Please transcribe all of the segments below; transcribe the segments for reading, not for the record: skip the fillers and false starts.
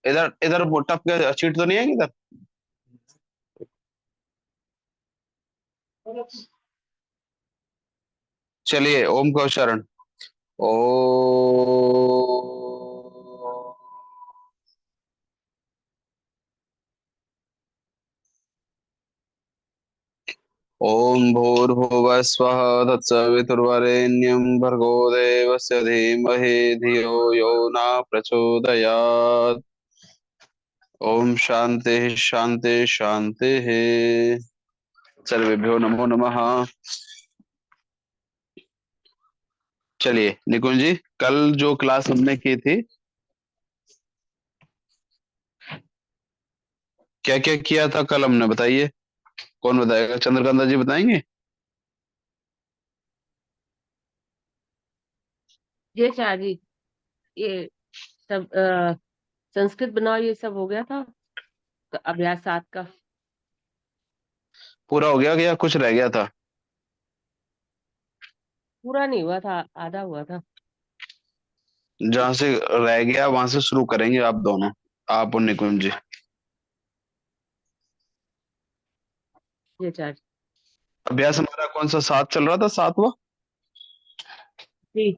इधर इधर वो टप के चीट तो नहीं है इधर। चलिए, ओम का उच्चारण। ओ। ओम भूर्भुवः स्वः तत्सवितुर्वरेण्यं भर्गो देवस्य धीमहि धियो यो न प्रचोदयात्। ओम शांति शांति शांति। सर्वेभ्यो नमो नमः। चलिए निकुंज जी, कल जो क्लास हमने की थी, क्या क्या किया था कल हमने, बताइए। कौन बताएगा? चंद्रकांता जी बताएंगे। ये चाची, ये सब संस्कृत बनाओ, ये सब हो गया था। तो अभ्यास 7 का पूरा हो गया या कुछ रह गया था? पूरा नहीं हुआ था, आधा हुआ था। जहां से रह गया वहां से शुरू करेंगे आप दोनों, आप और निकुंज जी। ये चाची अभ्यास हमारा कौन सा, 7 चल रहा था, 7वां। जी।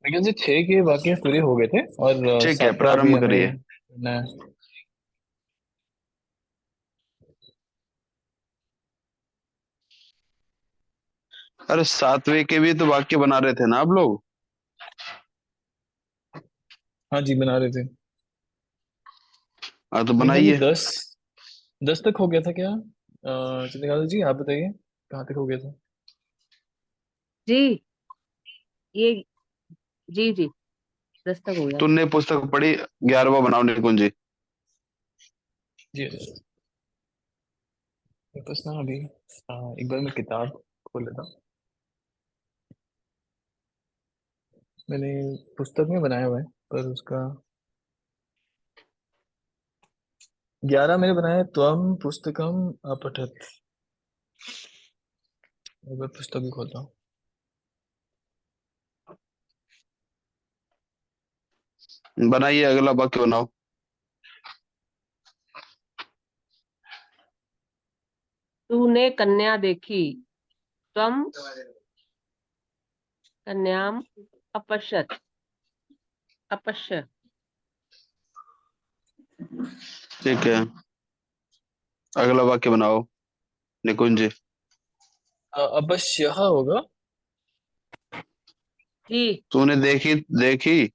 लेकिन से 6 के वाक्य पूरे हो गए थे और ठीक है, 7वां भी प्रारंभ हमें करिए। करना है। अरे 7वें के भी तो वाक्य बना रहे थे ना आप लोग। हाँ जी, बना रहे थे। हाँ तो मेरे ख्याल से बनाइए। 10 तक हो गया था क्या? चंद्रकांत जी आप बताइए, कहाँ तक हो गया था? जी ये जी जी 10 तक हो गया था। तुमने पुस्तक पढ़ी, 11वां बनाओ निकुंज जी। जी, मेरे पास ना अभी एक बार मैं किताब खोल लेता हूँ। मैंने पुस्तक में बनाया हुआ है, पर उसका 11 मैंने बनाया है, त्वम पुस्तकम अपठत। एक बार पुस्तक भी खोलता हूँ। बनाइए, अगला वाक्य बनाओ। तूने कन्या देखी, त्वम कन्याम अपश्यत, अपश्य। ठीक है, अगला वाक्य बनाओ निकुंज जी। अवश्य होगा। जी तूने देखी, देखी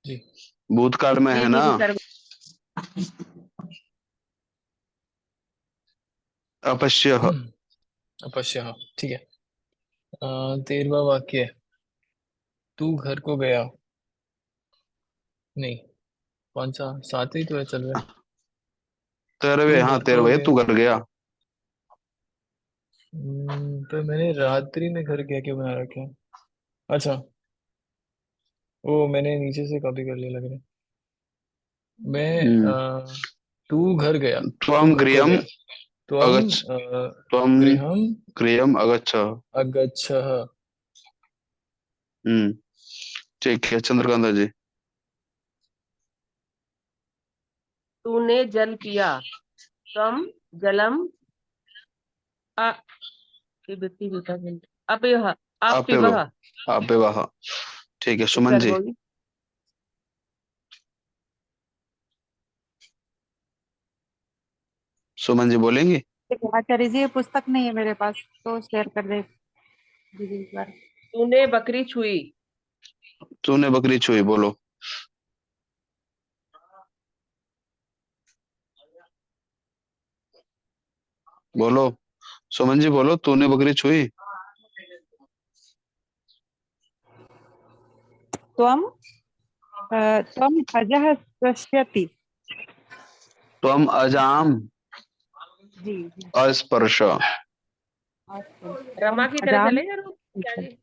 जी भूतकाल में जी है जी ना। विसर्ग। अपश्य। अवश्य, हाँ ठीक है। 13वां वाक्य, तू घर को गया। नहीं, कौन सा? 7 ही तो है, चल रहा है। 13वें, तू हाँ घर को 13वें, गया। तू कर गया। तो मैंने रात्रि में घर गया क्यों बना रखा है? अच्छा, वो मैंने नीचे से कॉपी कर लिया लग रहा है। मैं हम्म। तू घर गया। तू त्वम घर को गृहम गया। त्वम अगच्छ। त्वम गृहम गृहम अगच्छ। अगच्छः। हम्म। ठीक है, चंद्रकांता जी। तूने जल पिया, त्वम जलम अ पिबती पिता जल अपयः, अपिव, अपिबः। अपिवाह। ठीक है, सुमन विसर्ग जी। होगी। सुमन जी बोलेंगी। आचार्य जी, ये पुस्तक नहीं है मेरे पास, तो शेयर कर दे दीजिए एक बार। तूने बकरी छुई, तूने बकरी छुई, बोलो। बोलो, सुमन जी बोलो, तूने बकरी छुई। त्वम त्वम अजः पश्यति। त्वम अजाम जी जी। अस्पर्श। अच्छा। रमा की तरह अजाम। चले जा अच्छा। जी।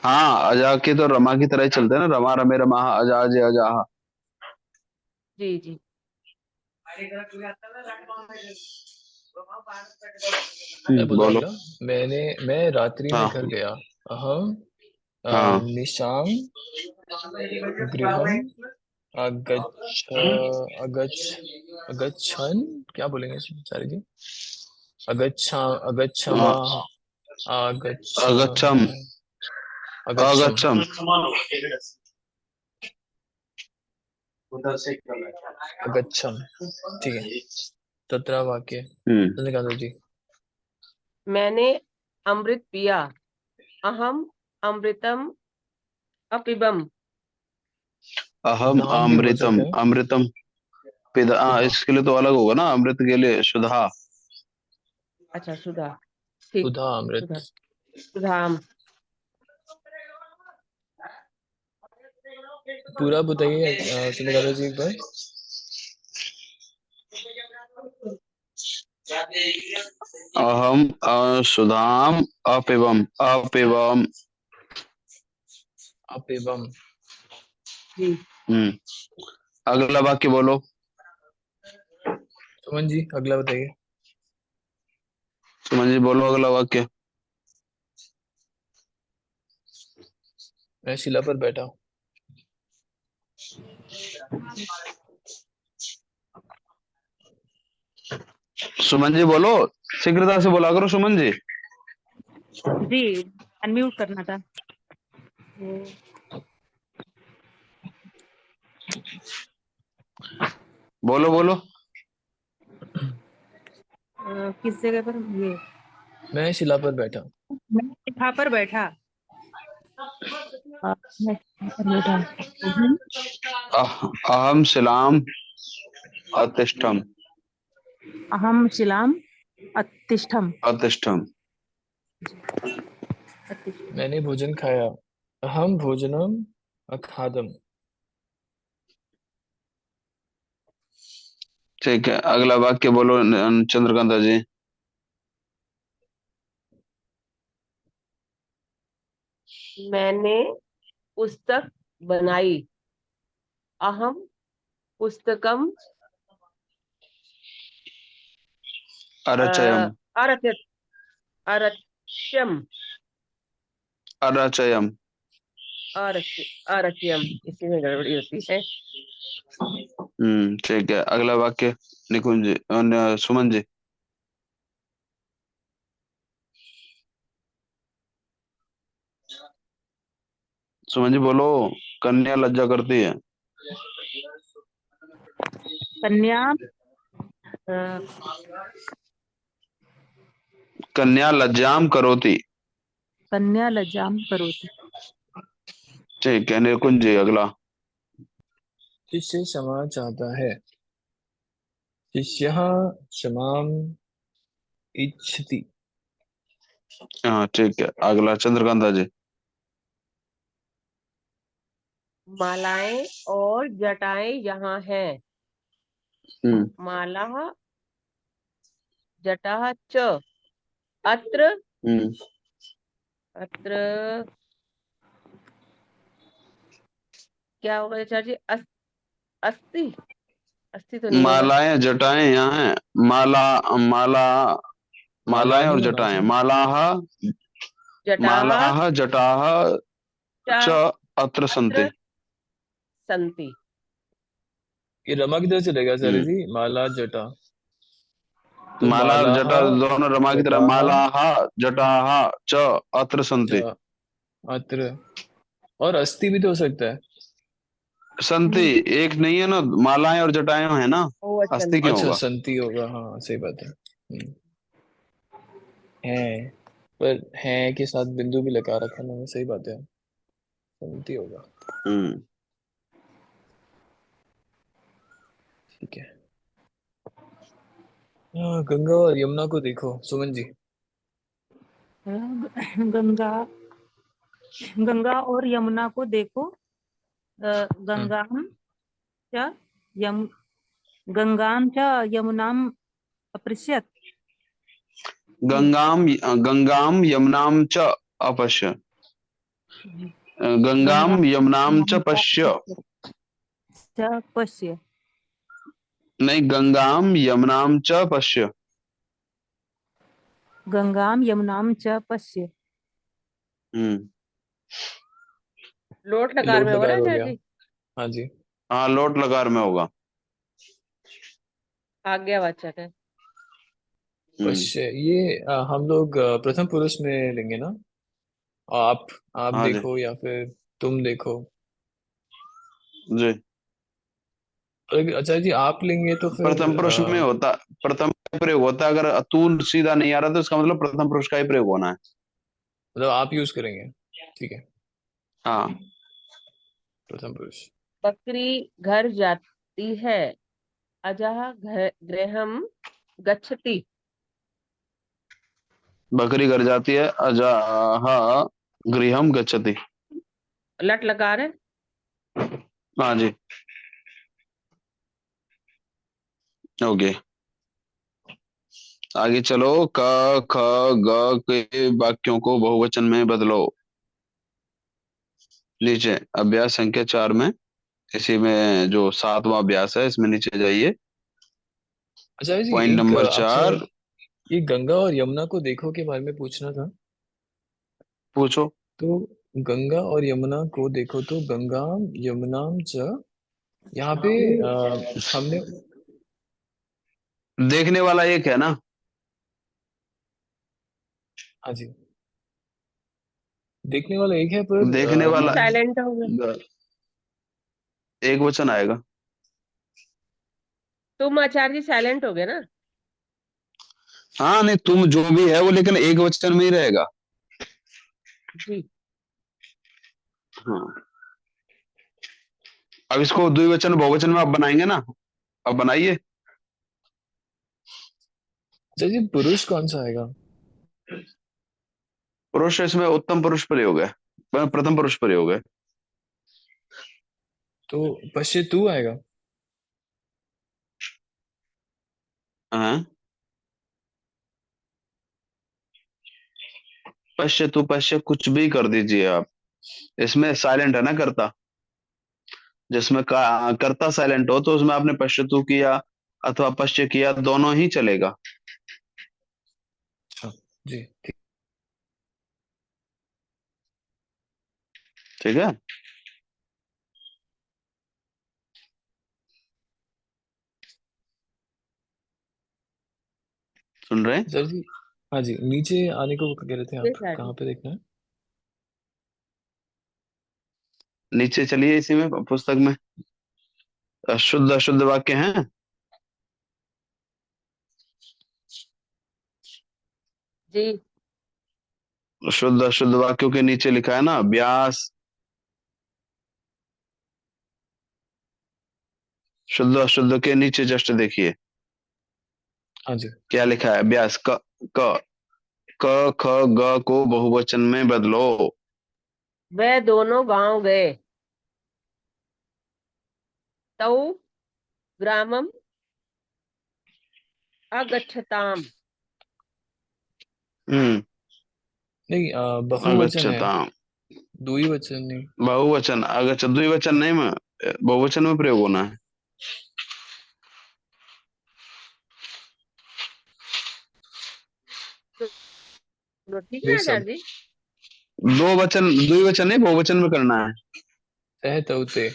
हाँ, अजा के तो रमा की तरह ही चलते हैं ना, रमा रमे रमा अजा अजय अजाहा। जी जी मैं बोल रहा बोलो। हूँ ना, मैं रात्रि में हाँ। घर गया। अहम हाँ निशां गृहम अगच्छ अगच्छ अगच्छन, क्या बोलेंगे चारी जी? अगच्छा हाँ, अगच्छमाह अगच्छम, अगच्छम अगच्छम अगच्छम। अगच्छम, ठीक है। तत्र वाक्य हम्म। रजनीकांत जी। मैंने अमृत पिया, अहम अमृतम अपिबम। अहम सुधाम भी बोल सकते अमृतम, हैं। अमृतम पिता। सुधा इसके लिए तो अलग होगा ना, अमृत के लिए सुधा। अच्छा, सुधा, ठीक। सुधा अमृत। सुधा, सुधाम। पूरा बताइए रजनीकांत जी एक बार। अहम सुधाम अपिबम, अपिबम। अपिबम। जी। हम्म। अगला वाक्य बोलो। सुमन जी अगला बताइए। सुमन जी बोलो अगला वाक्य। मैं शिला पर बैठा हूँ। सुमन जी बोलो, शीघ्रता से बोला करो सुमन जी। जी, अनम्यूट करना था। बोलो बोलो। किस जगह पर ये? मैं शिला पर बैठा हूँ। मैं यहाँ पर बैठा। मैं यहाँ पर बैठा। अहम शिलाम अतिष्ठम, अहम शिलाम अतिष्ठम। अतिष्ठम। मैंने भोजन खाया। अहम भोजनम अखादम। ठीक है, अगला वाक्य बोलो चंद्रकांता जी। मैंने पुस्तक बनाई, अहम पुस्तकम अरचयम, अरचत अरच्यम अरचयम। अरच्यम, इसी में गड़बड़ी होती है। ठीक है, अगला वाक्य निकुंज जी, सुमन जी। सुमन जी बोलो, कन्या लज्जा करती है। कन्या अ, कन्या लज्जाम करोति। कन्या लज्जाम करोति। ठीक है, निकुंज जी अगला। शिष्य क्षमा चाहता है। शिष्यः क्षमाम इच्छति। हाँ ठीक है, अगला चंद्रकांता जी। मालाएं और जटाएं यहाँ हैं। हम्म। माला जटा च अत्र हम्म। अत्र क्या होगा चाचा जी? अस्ति, अस्ति तो नहीं होगा। मालाएं जटाएं यहाँ है। माला, माला, माला मालाएं और नहीं होना जटाएं। चाहिए। मालाह, जटाः मालाह जटाह च च अत्र अत्र सन्ति। सन्ति। ये रमा किधर चलेगा सारी हम्म। जी? माला जटा, तो माला और मालाहा जटा दोनों रमा की तरह। जटाहा मालाह जटाह च अत्र सन्ति। च अत्र। और अस्थि भी तो हो सकता है। संति एक नहीं है ना, मालाएं और जटाएं है ना। ओ अच्छा। अस्थि क्यों अच्छा होगा? संति होगा, हाँ सही बात है। है, पर है के साथ बिंदु भी लगा रखा मैंने, सही बात है। संति होगा। हम्म। ठीक है। गंगा और यमुना को देखो सुमन जी। गंगा गंगा और यमुना को देखो। हम्म, गंगाम च यम गंगाम च यमुनाम अपृश्यत। गंगाम, गंगाम यमुनाम च अपश्य। गंगा गंगाम यमुनाम च पश्य। च पश्य। नहीं, गंगाम यमुनाम च पश्य। गंगाम यमुनाम च पश्य। हम्म। लोट लकार लोट में हो रहा लकार है हो सर गया। जी। हाँ जी। हाँ, लोट लकार में होगा। आज्ञावाचक है। हम्म। पश्य ये हम लोग प्रथम पुरुष में लेंगे ना। आप आप हाँ जी। देखो या फिर तुम देखो। जी। अगर आचार्य जी आप लेंगे तो फिर प्रथम पुरुष में होता, प्रथम का प्रयोग होता है। अगर तू सीधा नहीं आ रहा तो इसका मतलब प्रथम पुरुष का ही प्रयोग होना है। मतलब आप यूज करेंगे। ठीक है। हाँ। प्रथम पुरुष। बकरी घर जाती है, अजः गृहम गच्छति। बकरी घर जाती है, अजः गृहम गच्छति। लट लकार है। हाँ जी। ओके, आगे चलो। क, ख, ग के वाक्यों को बहुवचन में बदलो। नीचे अभ्यास संख्या 4 में, इसी में जो 7वां अभ्यास है इसमें नीचे जाइए। आचार्य जी पॉइंट एक नंबर आपसे 4। ये गंगा और यमुना को देखो के बारे में पूछना था। पूछो। तो गंगा और यमुना को देखो तो गंगा यमुना च यहाँ पे हमने। देखने वाला एक है ना। हाँ जी। देखने वाला एक है पर देखने तुम वाला साइलेंट हो गए। एक वचन आएगा। तुम आचार्य जी साइलेंट हो गए ना। हाँ नहीं, तुम जो भी है वो लेकिन एक वचन में ही रहेगा। जी। हाँ। अब इसको द्विवचन बहुवचन में आप बनाएंगे ना। अब बनाइए। आचार्य जी पुरुष कौन सा आएगा। पुरुष इसमें उत्तम पुरुष प्रयोग है, प्रथम पुरुष प्रयोग है। तो पश्य तू आएगा। हाँ। पश्य तू, पश्य कुछ भी कर दीजिए आप। इसमें साइलेंट है ना करता। जिसमें कर्ता साइलेंट हो तो उसमें आपने पश्यतु किया अथवा पश्य किया, दोनों ही चलेगा। अच्छा जी ठीक। ठीक है। सुन रहे हैं? आचार्य जी हाँ जी नीचे आने को कह रहे थे ये आप सारी कहाँ पे देखना है। नीचे चलिए, इसी में पुस्तक में शुद्ध अशुद्ध वाक्य हैं। जी। शुद्ध अशुद्ध वाक्यों के नीचे लिखा है ना व्यास। शुद्ध अशुद्ध के नीचे जस्ट देखिए हाँ जी। क्या लिखा है। व्यास क क ख ग को बहुवचन में बदलो। वे दोनों गांव गए, तौ ग्रामम अगच्छताम। हम्म। नहीं बहुवचन है। अगच्छता। द्विवचन नहीं। बहुवचन अगच्छ, द्विवचन नहीं में, बहुवचन में प्रयोग होना है। तो ठीक है वे ना सब आचार्य जी। दो वचन, द्विवचन नहीं बहुवचन में करना है। सहतौते।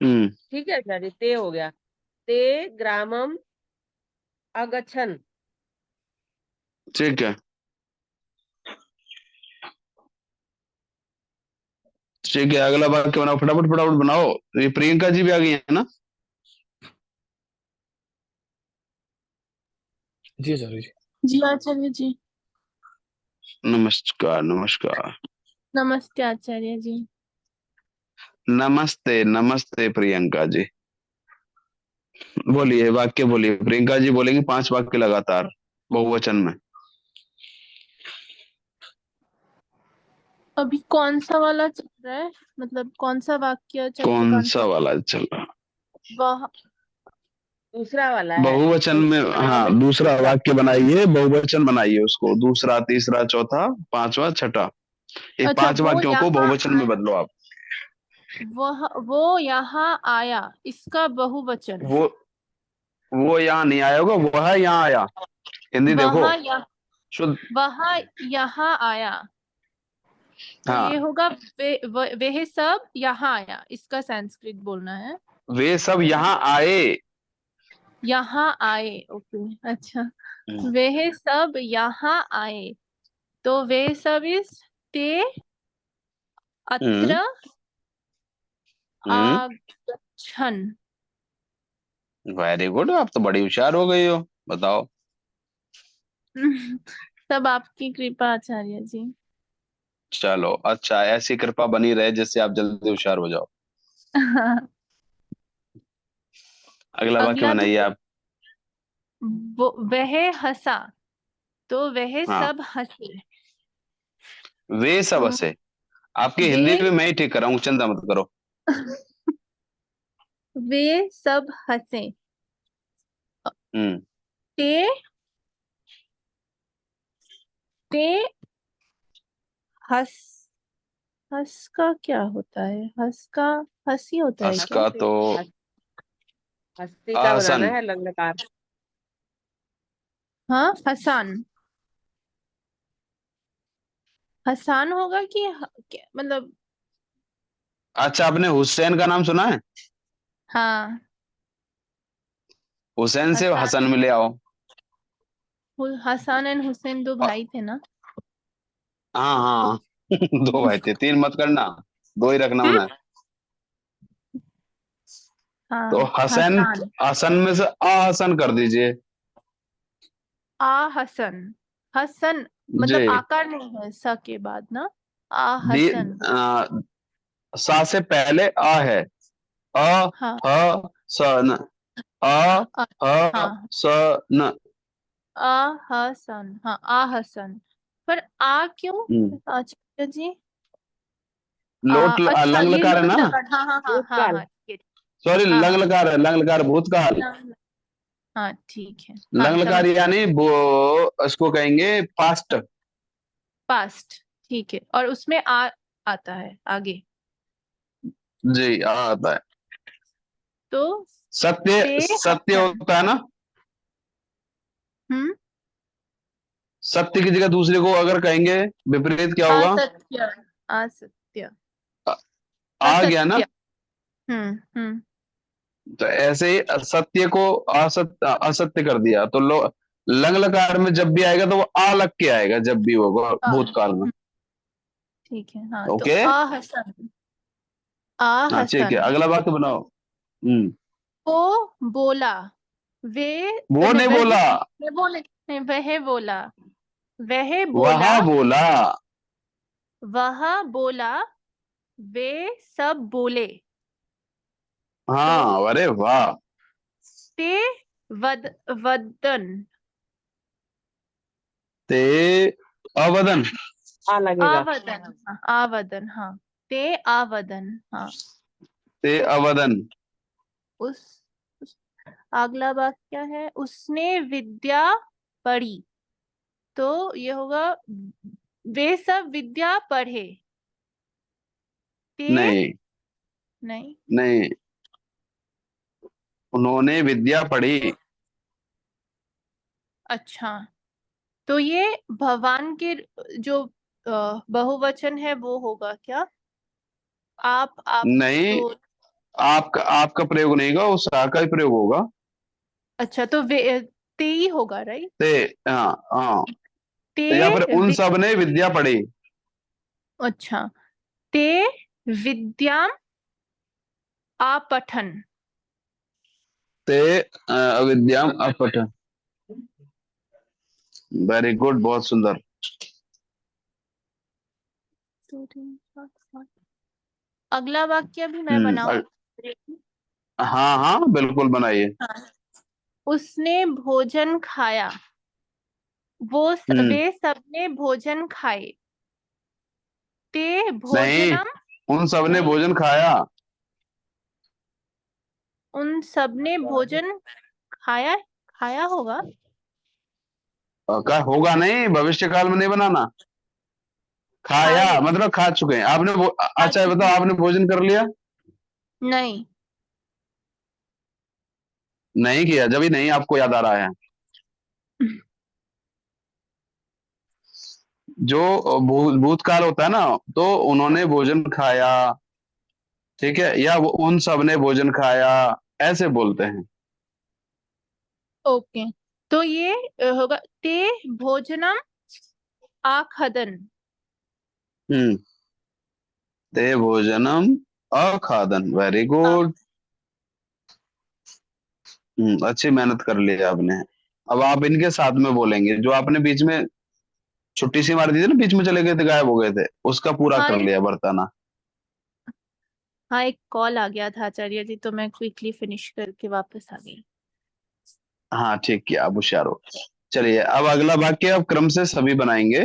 हम्म। ठीक है आचार्य जी, ते हो गया। ते ग्रामम अगच्छन। ठीक है। ठीक है, अगला वाक्य बनाओ, फटाफट फटाफट बनाओ। ये प्रियंका जी भी आ गई है ना। जी आचार्य जी। जी आचार्य जी। नमस्कार नमस्कार। नमस्ते आचार्य जी। नमस्ते नमस्ते प्रियंका जी। बोलिए, वाक्य बोलिए, प्रियंका जी बोलेंगे 5 वाक्य लगातार बहुवचन में। अभी कौन सा वाला चल रहा है, मतलब कौन सा वाक्य चल रहा है, कौन कौन सा सा। वाला चल रहा? वह। दूसरा वाला है। बहुवचन में, दूसरा बनाओ हाँ बेटा, दूसरा दूसरा। वाक्य बनाइए, बहुवचन बनाइए उसको, दूसरा तीसरा चौथा पांचवा छठा। ये अच्छा 5 वो वाक्यों को यहाँ बहुवचन में आया। बदलो आप। वो यहाँ आया, इसका बहुवचन। वो वो यहाँ नहीं आया होगा, वह यहाँ आया। हिंदी देखो वह या शुद्ध। वह यहाँ आया। तो ये हाँ, होगा वह सब यहाँ आया, इसका संस्कृत बोलना है। वे सब यहाँ आए। यहाँ आए, ओके, अच्छा। हम्म। वह सब यहाँ आए, तो वे सब इस ते हम्म। अत्र हम्म। आगच्छन्। वेरी गुड, आप तो बड़ी होशियार हो गई हो। बताओ। सब आपकी कृपा आचार्य जी। चलो अच्छा, ऐसी कृपा बनी रहे जिससे आप जल्दी होशियार हो जाओ। अगला वाक्य अगला भी, बनाइए आप। वह हंसा, तो वह हाँ, सब हंसे। वे सब तो हंसे। आपकी वे हिंदी भी मैं ही ठीक कर रहा हूँ, चिंता मत करो। वे सब हंसे। हम्म। ते ते हंस, हंस का क्या होता है? हंस का हंसी होता है हंस क्या? का तो हस- हस्ती का बनाना आसन। है लंगकार। हाँ, हसान। हसान होगा कि मतलब। अच्छा, आपने हुसैन का नाम सुना है? हाँ, हुसैन से हसान। हसन में ले आओ। हसान एंड हुसैन दो अ, भाई थे ना? हाँ हाँ। दो भाई थे, तीन मत करना, दो ही रखना हम्म, उन्हें। तो हाँ, हसन, हसान। हसन में से हसन कर दीजिए। आ हसन, हसन जी। मतलब आकार नहीं है स के बाद ना। आ दी हसन। आ, सा से पहले आ है। अ, हाँ, ह, स, न। अ, आ, ह, हाँ, स, न। आ हसन, हाँ, आ हसन। पर आ क्यों हम्म। आचार्य जी? लोट अच्छा, लंग ये लकार है लोट ना। लकार, हाँ हाँ हाँ हाँ भूतकाल। हाँ, ठीक है। सॉरी, हाँ लंग हाँ, लकार है, लंग लकार भूतकाल। हाँ ठीक है, हाँ लंग लकार समझ गए। यानी वो, इसको कहेंगे पास्ट। पास्ट, ठीक है, और उसमें आ आता है आगे। जी, आता है। तो सत्य, ते सत्य हसन। होता है ना। हम्म, सत्य की जगह दूसरे को अगर कहेंगे, विपरीत क्या होगा? असत्य, असत्य, आ आ गया ना। असत्य। हम्म। तो ऐसे ही सत्य को असत्य, असत्य कर दिया तो लो, लंग लकार में जब भी आएगा तो वो आ लग के आएगा, जब भी होगा आ, भूतकाल में। ठीक है, हाँ, तो ओके। आ हसन, आ हाँ ठीक है, हसन। अगला वाक्य बनाओ। हम्म। वो बोला, वे वो नहीं, नहीं वह बोला, नहीं, वो नहीं, वह बोला, वह वह बोला, बोला। वह बोला, वे सब बोले। तो हाँ, अरे वाह। ते वदन, ते अवदन। आ लगेगा। आवदन, हाँ, आवदन, हाँ, ते आवदन, हाँ। ते तो अवदन। उस अगला वाक्य क्या है? उसने विद्या पढ़ी, तो ये होगा वे सब विद्या पढ़े। ते नहीं, नहीं, नहीं, उन्होंने विद्या पढ़ी। अच्छा, तो ये भगवान के जो बहुवचन है वो होगा क्या? आप नहीं, तो, आपका आपका प्रयोग नहीं होगा, उस आ का ही प्रयोग होगा। अच्छा, तो वे ते ही होगा, राइट? ते, हाँ हाँ। ते तो यहाँ पर उन वि, सब ने विद्या पढ़ी। अच्छा, ते विद्याम आपठन। ते अविद्याम अपठ। वेरी गुड, बहुत सुंदर। अगला वाक्य भी मैं हम्म। बनाऊं? हाँ हाँ, बिल्कुल बनाइए। हाँ। उसने भोजन खाया, हम्म। वे सबने भोजन खाए। ते नहीं, भोजनम, उन सब ने नहीं, भोजन खाया। उन सबने भोजन खाया, खाया होगा। का होगा नहीं, भविष्य काल में नहीं बनाना। खाया खाए, मतलब खा चुके हैं आपने खा अच्छा, ये चुके बताओ, हैं। आपने भोजन कर लिया? नहीं, नहीं किया, जब ही नहीं आपको याद आ रहा है। जो भूतकाल होता है ना, तो उन्होंने भोजन खाया, ठीक है, या वो उन सब ने भोजन खाया, ऐसे बोलते हैं। ओके, तो ये होगा ते भोजनम आखदन। हम्म। ते भोजनम अखादन, वेरी गुड। अच्छी मेहनत कर ली आपने। अब आप इनके साथ में बोलेंगे, जो आपने बीच में छुट्टी सी मार दी थी ना, बीच में चले गए थे, गायब हो गए थे, उसका पूरा हाँ कर लिया बरताना। हाँ, एक कॉल आ गया था आचार्य जी, तो मैं क्विकली फिनिश करके वापस आ गई। हाँ ठीक किया, आप होशियार हो। चलिए, अब अगला वाक्य अब क्रम से सभी बनाएंगे।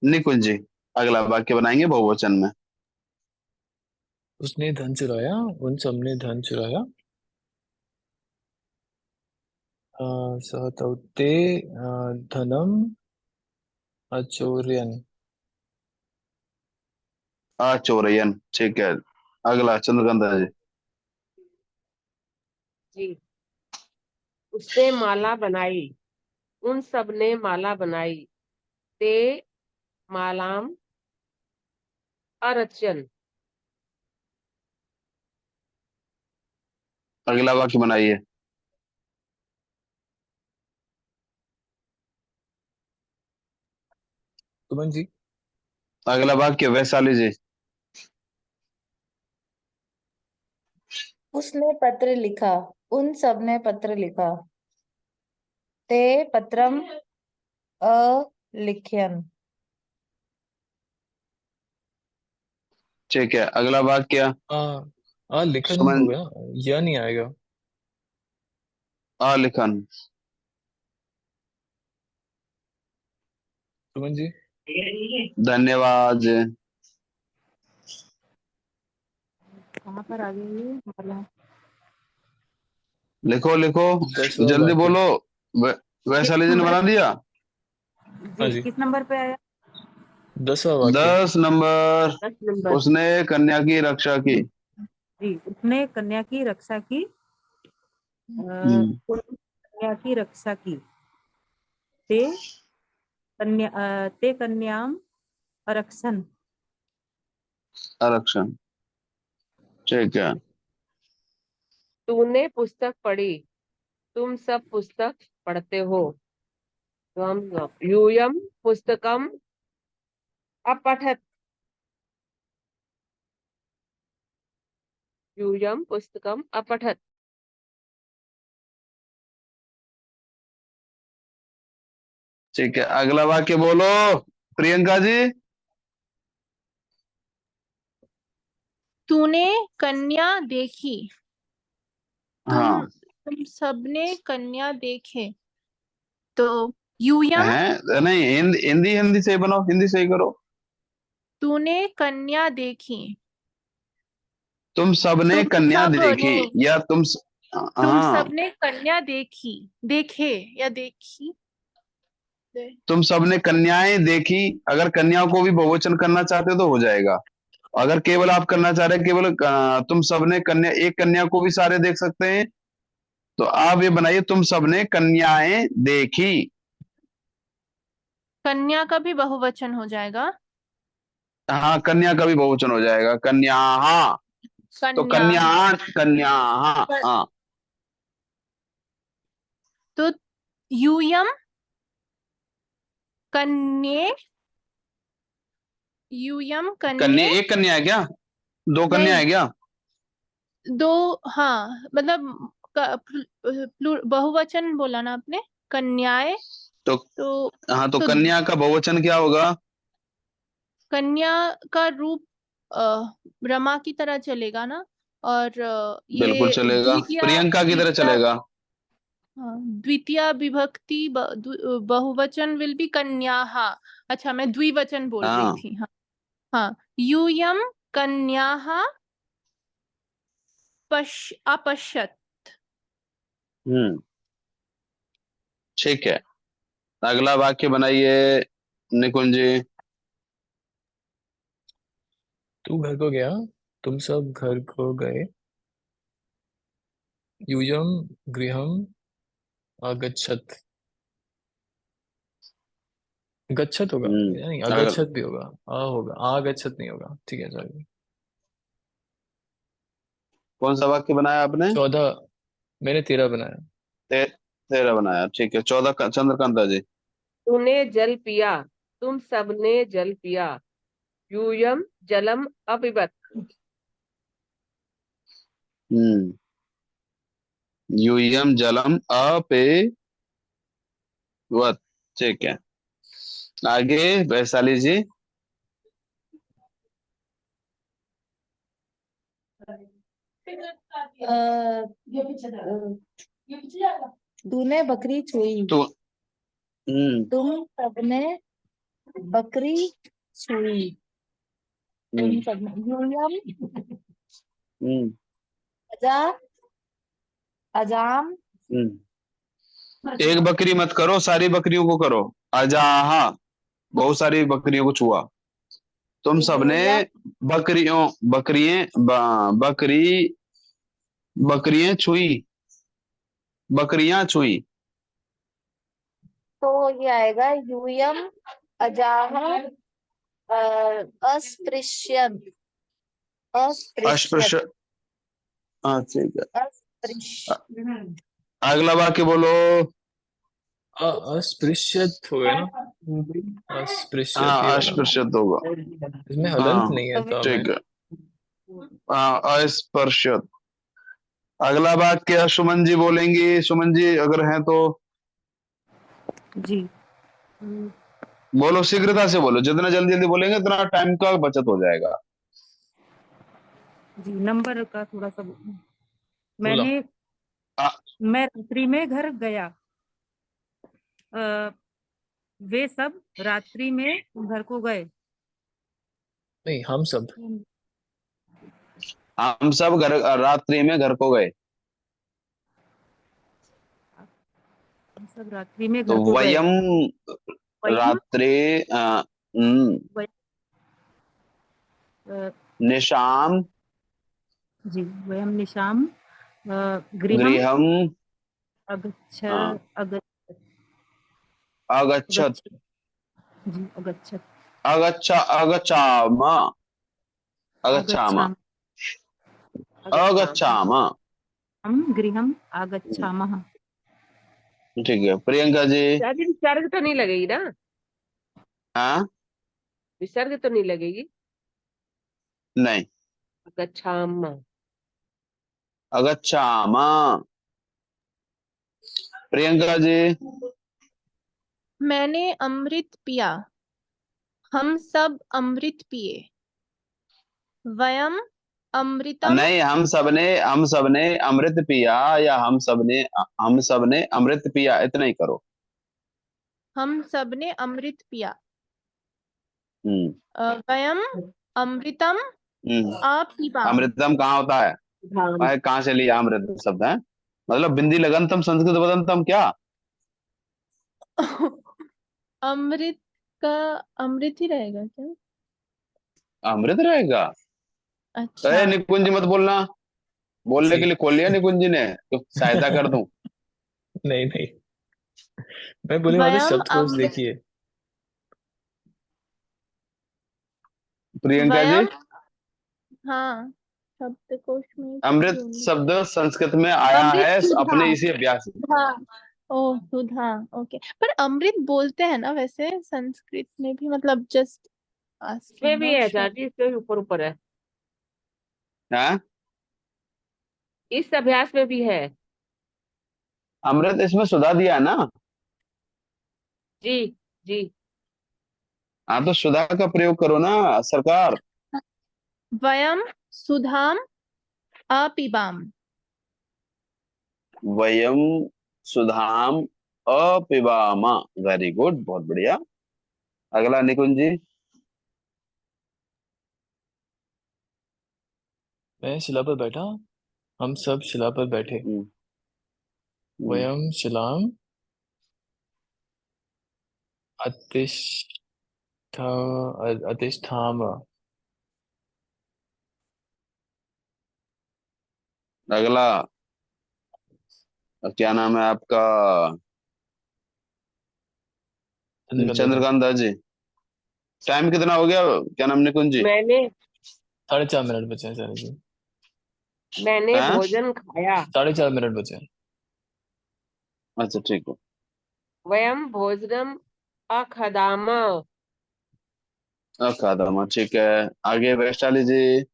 निकुंज जी, अगला वाक्य बनाएंगे बहुवचन में। उसने धन चुराया, उन सब ने धन चुराया। सह ते धनम अचोर्यन। अचोरयन, ठीक है। अगला चंद्रकांता जी। जी। उसने माला बनाई, उन सब ने माला बनाई, ते मालाम अरचन। अगला वाक्य बनाइए। सुमन जी। अगला वाक्य वैशाली जी। उसने पत्र लिखा, उन सब ने पत्र लिखा। ते पत्रम अलिख्यन। ठीक है, अगला वाक्य लिखन सुमन। हो गया, यह नहीं आएगा। अलिखन। सुमन जी। धन्यवाद। कहाँ पर आ गई ये माला? लिखो लिखो, 10वां जल्दी वाक्य। बोलो। किस वैशाली जी ने नंबर? बना दिया। हाँ जी, जी, किस नंबर पे आया? 10वां वाक्य। 10 नंबर। 10 नंबर। उसने कन्या की रक्षा की। जी, उसने कन्या की रक्षा की। हम्म, कन्या की रक्षा की। ते ते कन्याम अरक्षन। आरक्षण, ठीक है। तूने पुस्तक पढ़ी, तुम सब पुस्तक पढ़ते हो। तो हम यूयम पुस्तकम अपठत। यूयम पुस्तकम अपठत। ठीक है, अगला वाक्य बोलो प्रियंका जी। तूने कन्या देखी, तुम हाँ। तुम सबने कन्या देखे, तो यूयम। है नहीं, हिंदी हिंदी हिंदी से ही बनाओ, हिंदी से ही करो। तूने कन्या देखी, तुम सबने तुम कन्या सब देखी, ने या तुम हाँ, सबने कन्या देखी, देखे या देखी तुम सबने कन्याएं देखी। अगर कन्याओं को भी बहुवचन करना चाहते हो तो हो जाएगा। अगर केवल आप करना चाह रहे हैं केवल तुम सबने कन्या, एक कन्या को भी सारे देख सकते हैं, तो आप ये बनाइए, तुम सबने कन्याएं देखी। कन्या का भी बहुवचन हो जाएगा। हाँ, कन्या का भी बहुवचन हो जाएगा, कन्या। हाँ, तो कन्या, कन्या, कन्या, हाँ हाँ। तो यूयम कन्ये, यूयम कन्या, कन्ये। एक कन्या है क्या? दो कन्या नहीं, है क्या? दो। हाँ मतलब बहुवचन बोला ना आपने, कन्याएं। तो तो हाँ, तो तो कन्या का बहुवचन क्या होगा? कन्या का रूप रमा की तरह चलेगा ना। और बिल्कुल ये चलेगा, द्वितीय प्रियंका की तरह द्वितीय चलेगा। हाँ, द्वितीय विभक्ति बहुवचन विल बी कन्याः। अच्छा, मैं द्विवचन बोल रही हाँ। थी। हाँ हाँ, यूयम कन्याः अपश्यत। हम्म, ठीक है। अगला वाक्य बनाइए निकुंज जी। तू घर को गया, तुम सब घर को गए। यूयम गृहम अगच्छत। गच्छत होगा, नहीं अगर अगच्छत भी होगा, आ होगा, आगच्छत नहीं होगा, ठीक है चलिए। कौन सा वाक्य बनाया आपने? 14, मैंने 13 बनाया। 13 बनाया, ठीक है। 14 का चंद्रकांता जी। तूने जल पिया, तुम सबने जल पिया, यूयम जलम अपिबत। हम्म। यूयम जलम अपेवत, ठीक है। आगे वैशाली जी। तूने बकरी छुई, तो तुम सबने बकरी छुई, तुम हम्म सबने यूयम हम्म अजा अजाम। एक बकरी मत करो, सारी बकरियों को करो। अजाहा, बहुत सारी बकरियों को छुआ। तुम सबने यूयम बकरियों बकरियां बकरी बकरियां छुई, बकरियां छुई। तो ये आएगा यूयम अजाह अस्पृश्यत, अस्पृश्यत, अस्पृश्य, हाँ ठीक है। अस्पृश्य। अगला वाक्य बोलो। अस्पृश्यत हो गया ना, अस्पृश्यत ये हाँ वाला। अस्पृश्यत होगा। इसमें हलंत हाँ नहीं है तो में। ठीक है। हाँ अस्पृश्यत। अगला वाक्य सुमन जी बोलेंगी, सुमन जी अगर हैं तो जी। बोलो, शीघ्रता से बोलो, जितना जल्दी जल्दी बोलेंगे उतना टाइम का बचत हो जाएगा। जी नंबर का थोड़ा सा बोला। मैंने आ, मैं रात्रि में घर गया, अ, वे सब रात्रि में घर को गए। नहीं, हम सब। हम सब घर रात्रि में घर को गए। हम सब रात्रि में तो घर को गए। वयम वयम रात्रि वय- अ, निशाम जी वयम निशाम गृहम गृहम अगच्छ अ, अग- अगच्छत, अगच्छत। जी अगच्छत। अगच्छाम, अगच्छाम, आगच्छाम अगच्छाम। अगच्छाम। हम गृहम आगच्छामः। ठीक है प्रियंका जी। शायद विसर्ग तो नहीं लगेगी ना? हाँ विसर्ग तो नहीं लगेगी? नहीं, अगच्छाम। अगच्छाम। प्रियंका जी। मैंने अमृत पिया, हम सब अमृत पिए, वयम अमृतम। नहीं, हम सबने अमृत पिया, या हम सबने अमृत पिया, इतना ही करो। हम सब ने अमृत पिया, हम्म वयम अमृतम हम्म अपिबाम। अमृतम कहाँ होता है? धाम। भाई कहाँ से लिया अमृत शब्द है? मतलब बिंदी लगनतम संस्कृत वदंतम क्या? अमृत का अमृत ही रहेगा क्या? अमृत रहेगा। अच्छा। अरे निकुंज मत बोलना, बोलने जी। के लिए खोल लिया निकुंज ने तो सहायता कर दूं। नहीं नहीं, मैं बोलूंगा तो वयम शब्दकोश अमृत, देखिए। प्रियंका जी। वयम, हाँ, शब्दकोश में कुछ अमृत ढूंढ। शब्द संस्कृत में आया अमृत है सुधा, अपने इसी अभ्यास से। सुधा। ओ सुधा, ओके। पर अमृत बोलते हैं ना वैसे संस्कृत में भी, मतलब जस्ट इसमें आस्किंग, भी नॉट है श्योर। चाची, इसमें भी ऊपर ऊपर है। हाँ इस अभ्यास में भी है। अमृत इसमें सुधा दिया है ना। जी। जी। हाँ तो सुधा का प्रयोग करो ना सरकार। वयम सुधाम अपिबाम। वयम सुधाम अपिबामा। वेरी गुड, बहुत बढ़िया। अगला निकुंज जी। मैं शिला पर बैठा, हम सब शिला पर बैठे, हम्म, हम्म। वयम शिलाम अतिष्ठ अतिष्ठाम। अगला क्या नाम है आपका? चंद्रकांता जी। चंद्रकांता जी। टाइम कितना हो गया, क्या नाम निकुंज जी? मैंने 4.5 मिनट बचे हैं सर जी। मैंने हैं? भोजन खाया। 4.5 मिनट बचे हैं। अच्छा ठीक है। वयम भोजनम अखादाम। अखादमा, ठीक है। आगे वैशाली जी।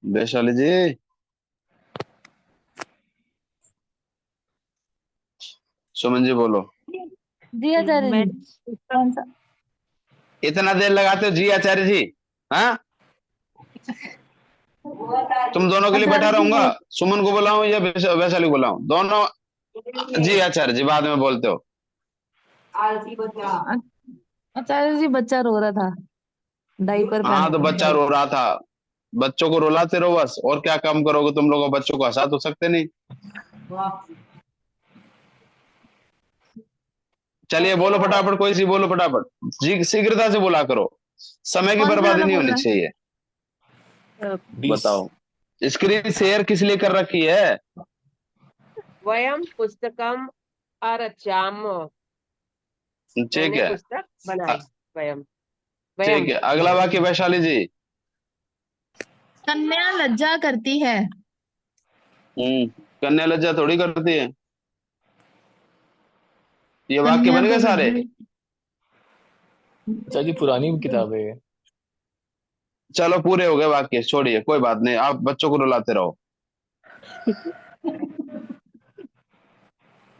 वैशाली जी। सुमन जी बोलो। जी आचार्य जी। मैंने कौन सा? इतना देर लगाते हो जी आचार्य जी? हाँ, तुम दोनों के लिए बैठा आचार्य जी रहूंगा। वो सुमन को बुलाऊं या वैशाली को बुलाऊं? दोनों। जी आचार्य जी, बाद में बोलते हो। आचार्य जी बच्चा रो रहा था, डाइपर हाँ, तो बच्चा पहना। रो रहा था। बच्चों को रुलाते रहो बस, और क्या काम करोगे तुम लोग? बच्चों को हंसा तो सकते नहीं। चलिए बोलो फटाफट, कोई सी बोलो फटाफट। जी शीघ्रता से बोला करो, समय की कौन सा बर्बादी वाला नहीं बोल होनी रहा है? चाहिए। 20। बताओ। स्क्रीन शेयर किस लिए कर रखी है? वयम पुस्तकम अरचाम। ठीक मैंने है। पुस्तक अ- बनाई। वयम वयम। ठीक है, अगला वाक्य वैशाली जी। कन्या लज्जा करती है। कन्या लज्जा थोड़ी करती है। ये वाक्य कन्या बन तो गए सारे। लज्जा। अच्छा जी, पुरानी किताब है ये। चलो पूरे हो गए वाक्य, छोड़िए, कोई बात नहीं, आप बच्चों को रुलाते रहो।